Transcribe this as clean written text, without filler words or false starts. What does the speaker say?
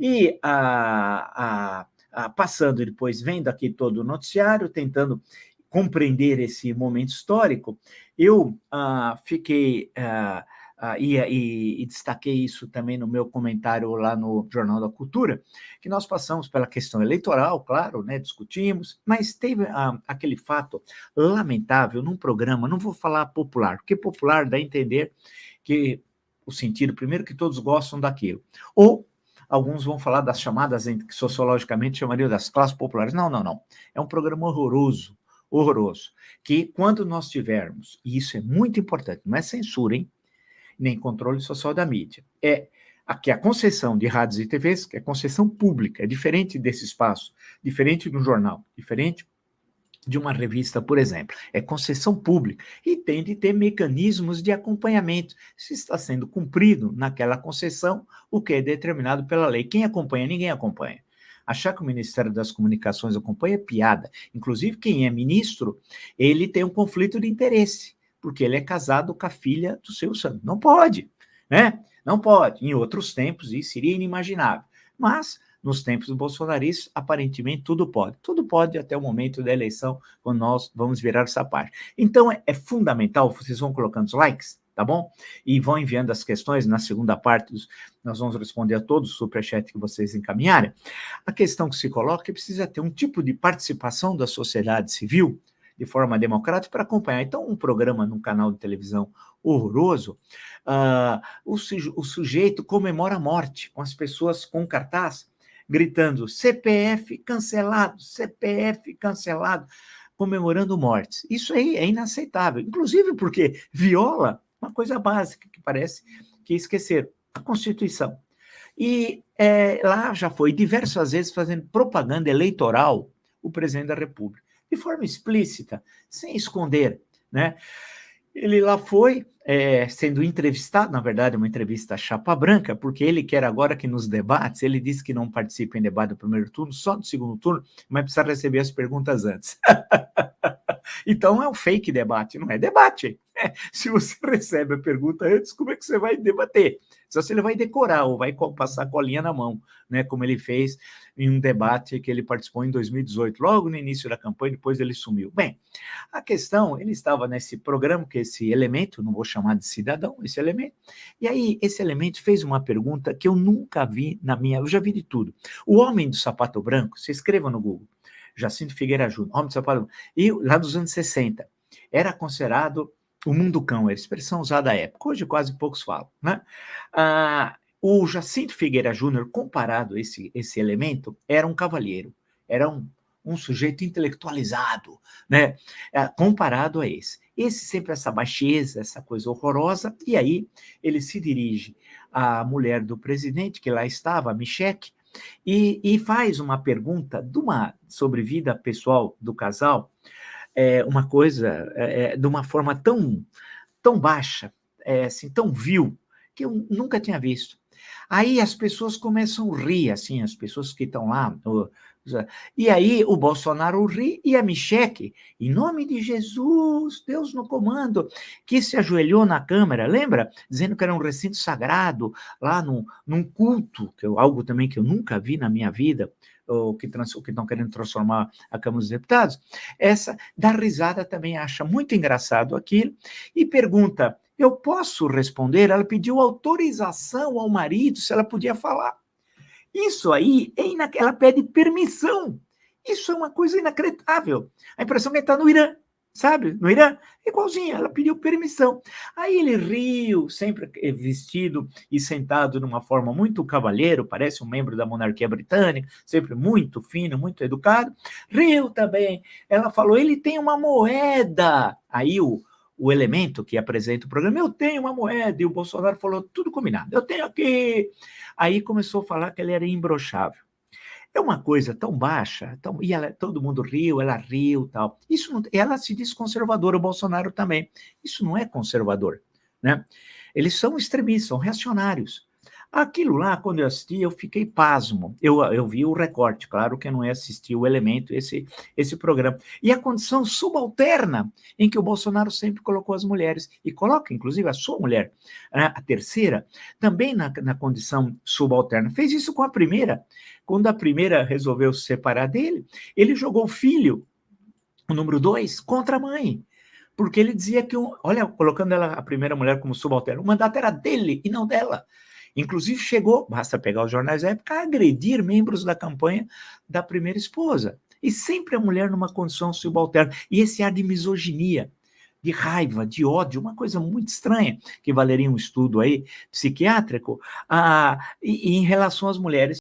E passando depois, vendo aqui todo o noticiário, tentando compreender esse momento histórico, eu fiquei... e destaquei isso também no meu comentário lá no Jornal da Cultura, que nós passamos pela questão eleitoral, claro, né, discutimos, mas teve aquele fato lamentável num programa, não vou falar popular, porque popular dá a entender que o sentido, primeiro, que todos gostam daquilo, ou alguns vão falar das chamadas, que sociologicamente chamariam das classes populares. Não, não, não. É um programa horroroso, horroroso, que quando nós tivermos, e isso é muito importante, não é censura, hein? Nem controle social da mídia. É aqui a concessão de rádios e TVs, que é concessão pública, é diferente desse espaço, diferente de um jornal, diferente de uma revista, por exemplo. É concessão pública e tem de ter mecanismos de acompanhamento. Se está sendo cumprido naquela concessão, o que é determinado pela lei. Quem acompanha? Ninguém acompanha. Achar que o Ministério das Comunicações acompanha é piada. Inclusive, quem é ministro, ele tem um conflito de interesse, porque ele é casado com a filha do Silvio Santos. Não pode, né? Não pode. Em outros tempos, isso seria inimaginável. Mas, nos tempos do bolsonarismo, aparentemente, tudo pode. Tudo pode até o momento da eleição, quando nós vamos virar essa parte. Então, é fundamental, vocês vão colocando os likes, tá bom? E vão enviando as questões. Na segunda parte, nós vamos responder a todos os superchats que vocês encaminharem. A questão que se coloca é que precisa ter um tipo de participação da sociedade civil, de forma democrática, para acompanhar. Então, um programa num canal de televisão horroroso, o sujeito comemora a morte, com as pessoas com cartaz, gritando CPF cancelado, comemorando mortes. Isso aí é inaceitável, inclusive porque viola uma coisa básica, que parece que esqueceram, a Constituição. E lá já foi diversas vezes fazendo propaganda eleitoral o presidente da República, de forma explícita, sem esconder, né? Ele lá foi sendo entrevistado, na verdade, uma entrevista chapa branca, porque ele quer agora que nos debates, ele disse que não participa em debate do primeiro turno, só do segundo turno, mas precisa receber as perguntas antes. Então é um fake debate, não é debate. Se você recebe a pergunta antes, como é que você vai debater? Só se ele vai decorar ou vai passar a colinha na mão, né, como ele fez em um debate que ele participou em 2018, logo no início da campanha, depois ele sumiu. Bem, a questão, ele estava nesse programa, que esse elemento, não vou chamar de cidadão, esse elemento, e aí esse elemento fez uma pergunta que eu nunca vi eu já vi de tudo. O homem do sapato branco, se escreva no Google, Jacinto Figueira Júnior, homem do sapato branco, e lá dos anos 60, era considerado o munducão, era a expressão usada à época, hoje quase poucos falam, né? O Jacinto Figueira Júnior, comparado a esse elemento, era um cavalheiro, era um sujeito intelectualizado, né? Comparado a esse. Esse sempre essa baixeza, essa coisa horrorosa, e aí ele se dirige à mulher do presidente, que lá estava, a Michelle, e faz uma pergunta sobre vida pessoal do casal, uma coisa de uma forma tão baixa, assim, tão vil, que eu nunca tinha visto. Aí as pessoas começam a rir, assim, as pessoas que estão lá, e aí o Bolsonaro ri e a Michelle, em nome de Jesus, Deus no comando, que se ajoelhou na Câmara, lembra? Dizendo que era um recinto sagrado, lá num culto, algo também que eu nunca vi na minha vida, o que estão querendo transformar a Câmara dos Deputados, essa dá risada também, acha muito engraçado aquilo, e pergunta, eu posso responder? Ela pediu autorização ao marido, se ela podia falar. Isso aí, ela pede permissão. Isso é uma coisa inacreditável. A impressão é que está no Irã, sabe? No Irã, igualzinho, ela pediu permissão. Aí ele riu, sempre vestido e sentado de uma forma muito cavalheiro, parece um membro da monarquia britânica, sempre muito fino, muito educado. Riu também. Ela falou, ele tem uma moeda. Aí o elemento que apresenta o programa, eu tenho uma moeda, e o Bolsonaro falou, tudo combinado, eu tenho aqui. Aí começou a falar que ele era imbrochável. É uma coisa tão baixa, e todo mundo riu, ela riu, tal. Isso não, ela se diz conservadora, o Bolsonaro também. Isso não é conservador, né? Eles são extremistas, são reacionários. Aquilo lá, quando eu assisti, eu fiquei pasmo. Eu vi o recorte, claro que eu não ia assistir o Elemento, esse programa. E a condição subalterna em que o Bolsonaro sempre colocou as mulheres, e coloca, inclusive, a sua mulher, a terceira, também na condição subalterna. Fez isso com a primeira. Quando a primeira resolveu se separar dele, ele jogou o filho, o número 2, contra a mãe. Porque ele dizia que, olha, colocando ela, a primeira mulher como subalterna, o mandato era dele e não dela. Inclusive chegou, basta pegar os jornais da época, a agredir membros da campanha da primeira esposa. E sempre a mulher numa condição subalterna. E esse ar de misoginia, de raiva, de ódio, uma coisa muito estranha, que valeria um estudo aí psiquiátrico, e em relação às mulheres.